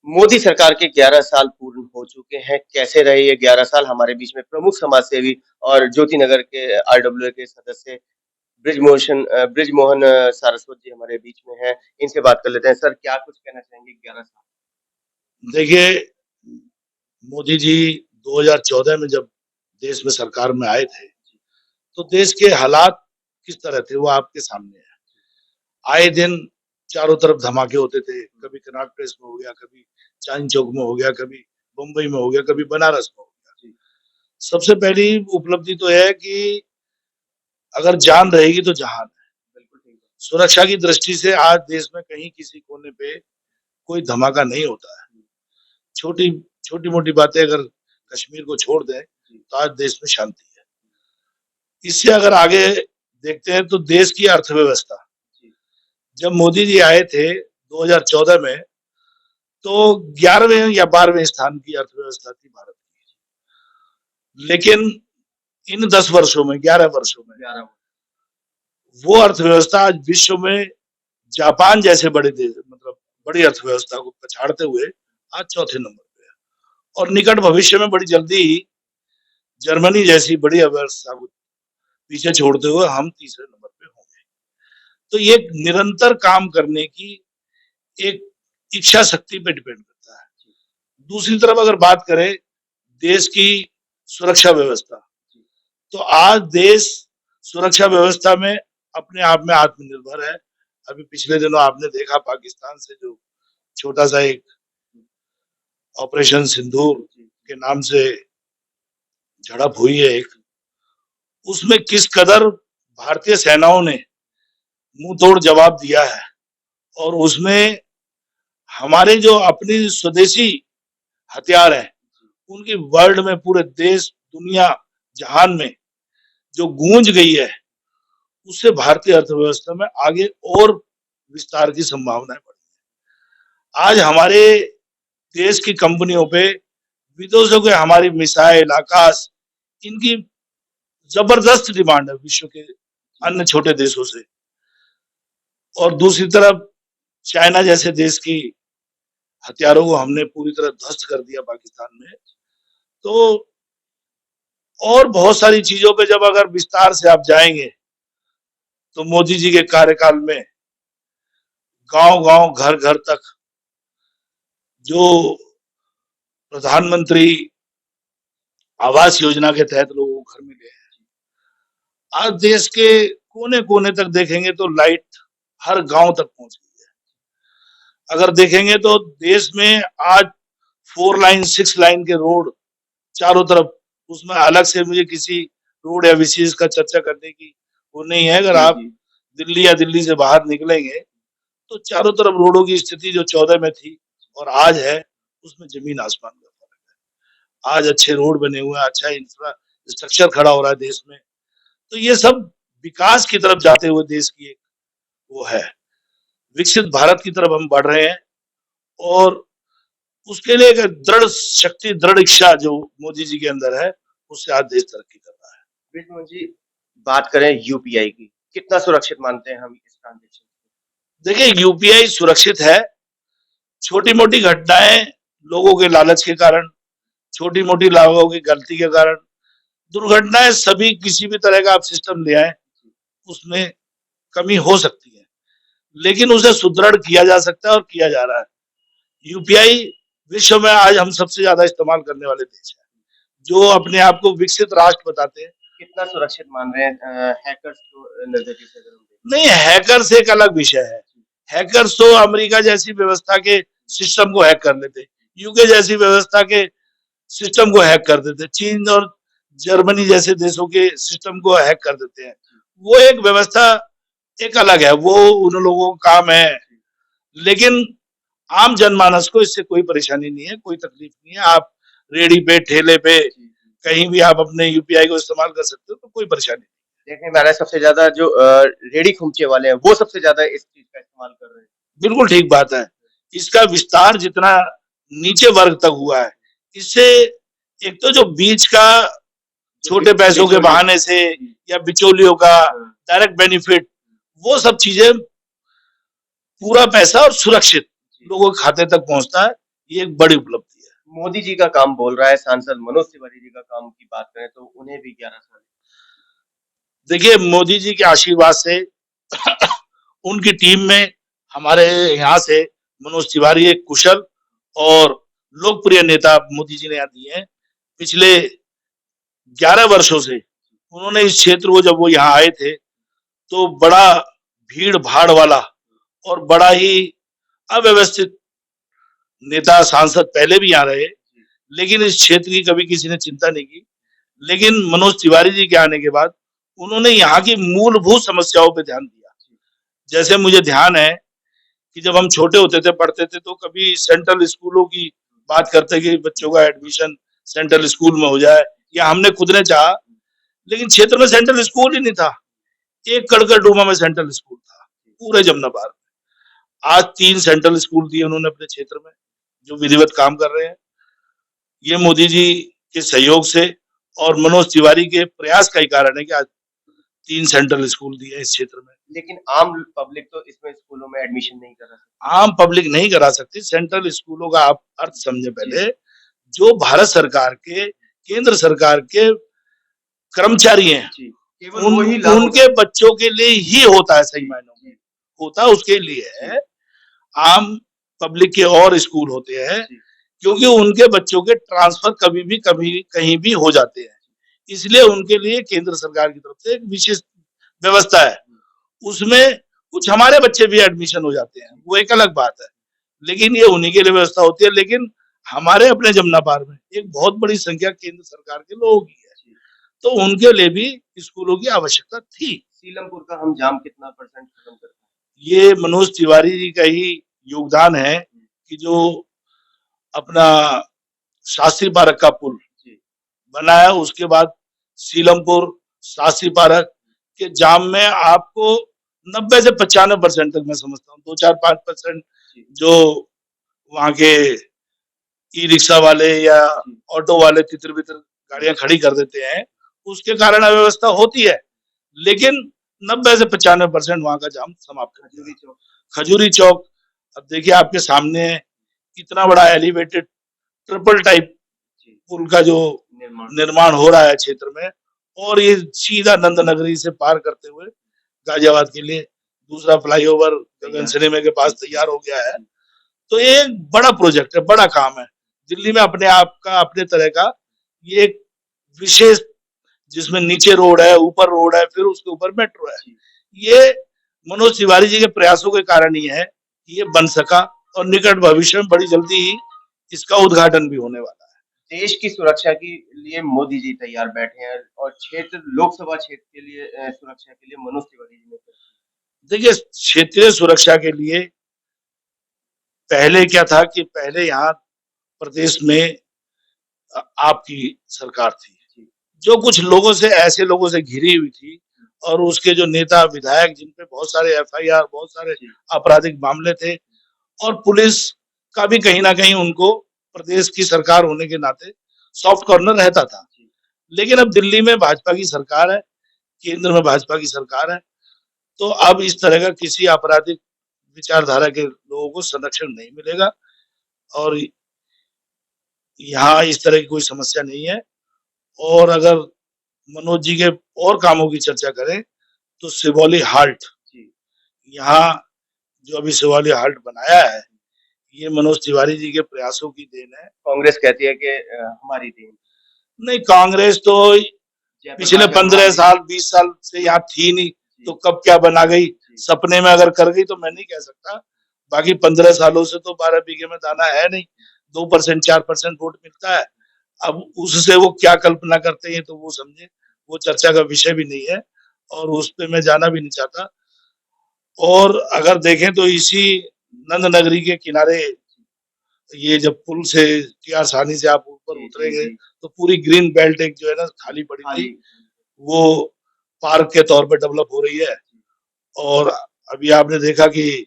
मोदी सरकार के 11 साल पूर्ण हो चुके हैं। कैसे रहे ये 11 साल? हमारे बीच में प्रमुख समाज सेवी और ज्योति नगर के आरडब्ल्यूए के सदस्य ब्रिजमोहन सारस्वत जी हमारे बीच में हैं। इनसे बात कर लेते हैं। सर, क्या कुछ कहना चाहेंगे 11 साल? देखिए, मोदी जी 2014 में जब देश में सरकार में आए थे, तो देश के हालात किस तरह थे वो आपके सामने है। आए दिन चारों तरफ धमाके होते थे, कभी कनॉट प्लेस में हो गया, कभी चांदनी चौक में हो गया, कभी बम्बई में हो गया, कभी बनारस में हो गया। सबसे पहली उपलब्धि तो है कि अगर जान रहेगी तो जहान है। बिल्कुल ठीक है। सुरक्षा की दृष्टि से आज देश में कहीं किसी कोने पे कोई धमाका नहीं होता है। छोटी छोटी मोटी बातें अगर कश्मीर को छोड़ दें तो आज देश में शांति है। इससे अगर आगे देखते हैं तो देश की अर्थव्यवस्था, जब मोदी जी आए थे 2014 में, तो 11वें या 12वें स्थान की अर्थव्यवस्था थी भारत की। लेकिन इन 10 वर्षों में, 11 वर्षों में, वो अर्थव्यवस्था आज विश्व में जापान जैसे बड़े देश, मतलब बड़ी अर्थव्यवस्था को पछाड़ते हुए आज चौथे नंबर पे है। और निकट भविष्य में बड़ी जल्दी ही जर्मनी जैसी बड़ी अर्थव्यवस्था को पीछे छोड़ते हुए हम तीसरे नंबर पे होंगे। तो ये निरंतर काम करने की एक इच्छा शक्ति पे डिपेंड करता है। दूसरी तरफ अगर बात करें देश की सुरक्षा व्यवस्था, तो आज देश सुरक्षा व्यवस्था में अपने आप में आत्मनिर्भर है। अभी पिछले दिनों आपने देखा पाकिस्तान से जो छोटा सा एक ऑपरेशन सिंदूर के नाम से झड़प हुई है एक, उसमें किस कदर भारतीय सेनाओं ने मुंह तोड़ जवाब दिया है। और उसमें हमारे जो अपनी स्वदेशी हथियार हैं, उनकी वर्ल्ड में, पूरे देश, दुनिया, जहान में जो गूंज गई है, उससे भारतीय अर्थव्यवस्था में आगे और विस्तार की संभावनाएं बढ़ी है। आज हमारे देश की कंपनियों पे विदेशों के हमारी मिसाइल, आकाश, इनकी जबरदस्त डिमांड है विश्व के अन्य छोटे देशों से। और दूसरी तरफ चाइना जैसे देश की हथियारों को हमने पूरी तरह ध्वस्त कर दिया पाकिस्तान में। तो और बहुत सारी चीजों पे जब अगर विस्तार से आप जाएंगे तो मोदी जी के कार्यकाल में गांव गांव, घर घर तक जो प्रधानमंत्री आवास योजना के तहत लोगों को घर मिले हैं, आज देश के कोने कोने तक देखेंगे तो लाइट हर गांव तक पहुंच गई है। अगर देखेंगे तो देश में आज 4 लाइन 6 लाइन के रोड चारों तरफ, उसमें अलग से मुझे किसी रोड या विशेष का चर्चा करने की वो नहीं है। अगर आप दिल्ली या दिल्ली से बाहर निकलेंगे तो चारों तरफ रोडों की स्थिति जो 14 में थी और आज है, उसमें जमीन आसमान का फर्क है। आज अच्छे रोड बने हुए हैं, अच्छा इंफ्रास्ट्रक्चर खड़ा हो रहा है देश में। तो ये सब विकास की तरफ जाते हुए देश की एक वो है, विकसित भारत की तरफ हम बढ़ रहे हैं। और उसके लिए एक दृढ़ शक्ति, दृढ़ इच्छा जो मोदी जी के अंदर है, उससे आज देश तरक्की कर रहा है। ब्रिजमोहन जी, बात करें यूपीआई की, कितना सुरक्षित मानते हैं हम इस ट्रांजेक्शन? देखिए, यूपीआई सुरक्षित है। छोटी मोटी घटनाएं लोगों के लालच के कारण, छोटी मोटी लोगों की गलती के कारण, दुर्घटनाएं सभी, किसी भी तरह का आप सिस्टम ले आए उसमें कमी हो सकती है, लेकिन उसे सुदृढ़ किया जा सकता है और किया जा रहा है। यूपीआई विश्व में आज हम सबसे ज्यादा इस्तेमाल करने वाले देश है, जो अपने आप को विकसित राष्ट्र बताते हैं। कितना सुरक्षित मान रहे हैं हैकर्स को नजरिए से? नहीं, हैकर्स एक अलग विषय है। हैकर्स तो अमेरिका जैसी व्यवस्था के सिस्टम को हैक कर लेते, यूके जैसी व्यवस्था के सिस्टम को हैक कर देते, चीन और जर्मनी जैसे देशों के सिस्टम को हैक कर देते हैं। वो एक व्यवस्था एक अलग है, वो उन लोगों का काम है। लेकिन आम जनमानस को इससे कोई परेशानी नहीं है, कोई तकलीफ नहीं है। आप रेडी पे, ठेले पे, कहीं भी आप अपने यूपीआई को इस्तेमाल कर सकते हो, तो कोई परेशानी नहीं। देखने में आ रहा है सबसे ज्यादा जो रेडी खुमचे वाले हैं वो सबसे ज्यादा इस चीज का इस्तेमाल कर रहे हैं। बिल्कुल ठीक बात है। इसका विस्तार जितना नीचे वर्ग तक हुआ है, इससे एक तो जो बीच का छोटे पैसों के बहाने से या बिचौलियों का डायरेक्ट बेनिफिट, वो सब चीजें, पूरा पैसा और सुरक्षित लोगों के खाते तक पहुंचता है। ये एक बड़ी उपलब्धि है। मोदी जी का काम बोल रहा है, सांसद मनोज तिवारी जी का काम की बात करें तो उन्हें भी 11 साल। देखिए, मोदी जी के आशीर्वाद से उनकी टीम में हमारे यहाँ से मनोज तिवारी एक कुशल और लोकप्रिय नेता मोदी जी ने यहाँ दिए हैं। पिछले 11 वर्षों से उन्होंने इस क्षेत्र को, जब वो यहाँ आए थे तो बड़ा भीड़ भाड़ वाला और बड़ा ही अव्यवस्थित नेता सांसद पहले भी यहाँ रहे, लेकिन इस क्षेत्र की कभी किसी ने चिंता नहीं की। लेकिन मनोज तिवारी जी के आने के बाद उन्होंने यहाँ की मूलभूत समस्याओं पे ध्यान दिया। जैसे मुझे ध्यान है कि जब हम छोटे होते थे, पढ़ते थे, तो कभी सेंट्रल स्कूलों की बात करते कि बच्चों का एडमिशन सेंट्रल स्कूल में हो जाए, या हमने खुद ने चाहा, लेकिन क्षेत्र में सेंट्रल स्कूल ही नहीं था। एक कड़कर डूमा में सेंट्रल स्कूल था पूरे जमनाबाद में। आज 3 सेंट्रल स्कूल दिए उन्होंने अपने क्षेत्र में, जो विधिवत काम कर रहे हैं। ये मोदी जी के सहयोग से और मनोज तिवारी के प्रयास का ही कारण है कि आज 3 सेंट्रल स्कूल दिए इस क्षेत्र में। लेकिन आम पब्लिक तो इसमें स्कूलों में एडमिशन नहीं करा सकती। आम पब्लिक नहीं करा सकती। सेंट्रल स्कूलों का आप अर्थ समझे पहले। जो भारत सरकार के, केंद्र सरकार के कर्मचारी हैं, उनके बच्चों के लिए ही होता है, सही मायनों में होता उसके लिए है। आम पब्लिक के और स्कूल होते हैं, क्योंकि उनके बच्चों के ट्रांसफर कभी भी कहीं भी हो जाते हैं, इसलिए उनके लिए केंद्र सरकार की तरफ से एक विशेष व्यवस्था है। उसमें कुछ हमारे बच्चे भी एडमिशन हो जाते हैं, वो एक अलग बात है, लेकिन ये उन्हीं के लिए व्यवस्था होती है। लेकिन हमारे अपने जमनापार में एक बहुत बड़ी संख्या केंद्र सरकार के लोगों की है, तो उनके लिए भी स्कूलों की आवश्यकता थी। सीलमपुर का हम जाम कितना परसेंट खत्म करते हैं? ये मनोज तिवारी जी का ही योगदान है कि जो अपना शास्त्री पार्क का पुल बनाया, उसके बाद सीलमपुर शास्त्री पार्क के जाम में आपको 90 से 95% तक, मैं समझता हूँ 2-4-5% जो वहां के ई रिक्शा वाले या ऑटो वाले तितर बितर गाड़ियां खड़ी कर देते हैं, उसके कारण अव्यवस्था होती है। लेकिन 90 से 95% वहां का जाम समाप्त कर दिया। खजूरी चौक, अब देखिए आपके सामने इतना बड़ा एलिवेटेड ट्रिपल टाइप पुल का जो निर्माण हो रहा है क्षेत्र में, और ये सीधा नंद नगरी से पार करते हुए गाजियाबाद के लिए दूसरा फ्लाईओवर गगन सिनेमा के पास तैयार हो गया है। तो ये एक बड़ा प्रोजेक्ट है, बड़ा काम है। दिल्ली में अपने आप का, अपने तरह का ये एक विशेष, जिसमें नीचे रोड है, ऊपर रोड है, फिर उसके ऊपर मेट्रो है। ये मनोज तिवारी जी के प्रयासों के कारण ही है कि ये बन सका, और निकट भविष्य में बड़ी जल्दी ही इसका उद्घाटन भी होने वाला है। देश की सुरक्षा के लिए मोदी जी तैयार बैठे हैं, और क्षेत्र, लोकसभा क्षेत्र के लिए सुरक्षा के लिए मनोज तिवारी जी ने, देखिए क्षेत्रीय सुरक्षा के लिए पहले क्या था कि पहले यहाँ प्रदेश में आपकी सरकार थी, जो कुछ लोगों से, ऐसे लोगों से घिरी हुई थी, और उसके जो नेता विधायक, जिन पे बहुत सारे एफआईआर, बहुत सारे आपराधिक मामले थे, और पुलिस का भी कहीं ना कहीं उनको प्रदेश की सरकार होने के नाते सॉफ्ट कॉर्नर रहता था। लेकिन अब दिल्ली में भाजपा की सरकार है, केंद्र में भाजपा की सरकार है, तो अब इस तरह का किसी आपराधिक विचारधारा के लोगों को संरक्षण नहीं मिलेगा, और यहाँ इस तरह की कोई समस्या नहीं है। और अगर मनोज जी के और कामों की चर्चा करें तो सिवौली हाल्ट, यहाँ जो अभी सिवौली हाल्ट बनाया है, ये मनोज तिवारी जी के प्रयासों की देन है। कांग्रेस कहती है कि हमारी देन नहीं, कांग्रेस तो पिछले 15 साल 20 साल से यहाँ थी नहीं, तो कब क्या बना गई, सपने में अगर कर गई तो मैं नहीं कह सकता। बाकी 15 सालों से तो 12 बीघे में दाना है नहीं, 2% 4% वोट मिलता है। अब उससे वो क्या कल्पना करते हैं तो वो समझे, वो चर्चा का विषय भी नहीं है, और उस पर मैं जाना भी नहीं चाहता। और अगर देखें तो इसी नंद नगरी के किनारे, ये जब पुल से टीआर साहनी से आप ऊपर उतरेंगे तो पूरी ग्रीन बेल्ट एक जो है ना खाली पड़ी थी, वो पार्क के तौर पे डेवलप हो रही है। और अभी आपने देखा कि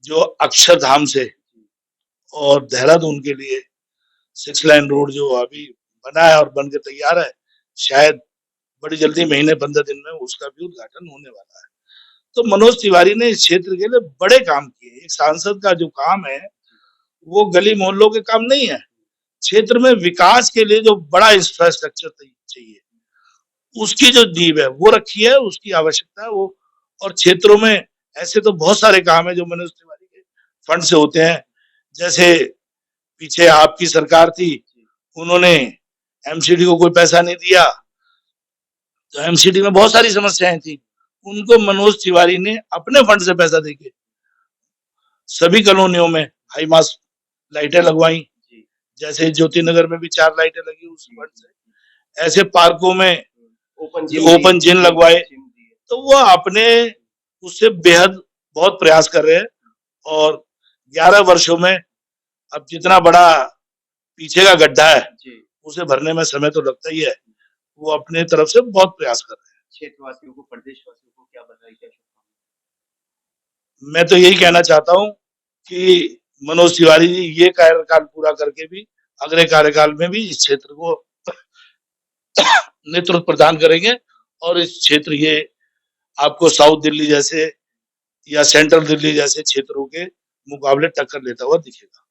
जो अक्षरधाम से और देहरादून के लिए 6 लाइन रोड जो अभी बना है और बन के तैयार है, शायद बड़ी जल्दी, महीने 15 दिन में उसका भी उद्घाटन होने वाला है। तो मनोज तिवारी ने इस क्षेत्र के लिए बड़े काम किए। एक सांसद का जो काम है वो गली मोहल्लों के काम नहीं है। क्षेत्र में विकास के लिए जो बड़ा इंफ्रास्ट्रक्चर चाहिए, उसकी जो नींव है वो रखी है, उसकी आवश्यकता है वो। और क्षेत्रों में ऐसे तो बहुत सारे काम है जो मनोज तिवारी के फंड से होते हैं। जैसे पीछे आपकी सरकार थी, उन्होंने एमसीडी को कोई पैसा नहीं दिया, तो एमसीडी में बहुत सारी समस्याएं थी, उनको मनोज तिवारी ने अपने फंड से पैसा देके सभी कॉलोनियों में हाई मास लाइटें लगवाई। जैसे ज्योति नगर में भी 4 लाइटें लगी उस फंड से। ऐसे पार्कों में ओपन जिम लगवाए। तो वो अपने उससे बेहद बहुत प्रयास कर रहे हैं। और 11 वर्षों में अब जितना बड़ा पीछे का गड्ढा है उसे भरने में समय तो लगता ही है। वो अपने तरफ से बहुत प्रयास कर रहे हैं। क्षेत्रवासियों को, प्रदेशवासियों को क्या बधाई, क्या शुभकामनाएं? मैं तो यही कहना चाहता हूँ कि मनोज तिवारी जी ये कार्यकाल पूरा करके भी अगले कार्यकाल में भी इस क्षेत्र को नेतृत्व प्रदान करेंगे और इस क्षेत्र ये आपको साउथ दिल्ली जैसे या सेंट्रल दिल्ली जैसे क्षेत्रों के मुकाबले टक्कर लेता हुआ दिखेगा।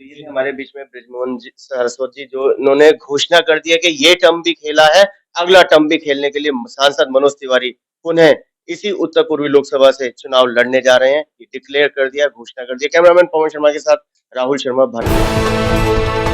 तो ये हमारे बीच में बृजमोहन सरस्वत जी, जो इन्होंने घोषणा कर दिया कि ये टर्म भी खेला है, अगला टर्म भी खेलने के लिए सांसद मनोज तिवारी पुनः इसी उत्तर पूर्वी लोकसभा से चुनाव लड़ने जा रहे हैं। ये डिक्लेयर कर दिया, घोषणा कर दिया। कैमरामैन पवन शर्मा के साथ राहुल शर्मा, भारत।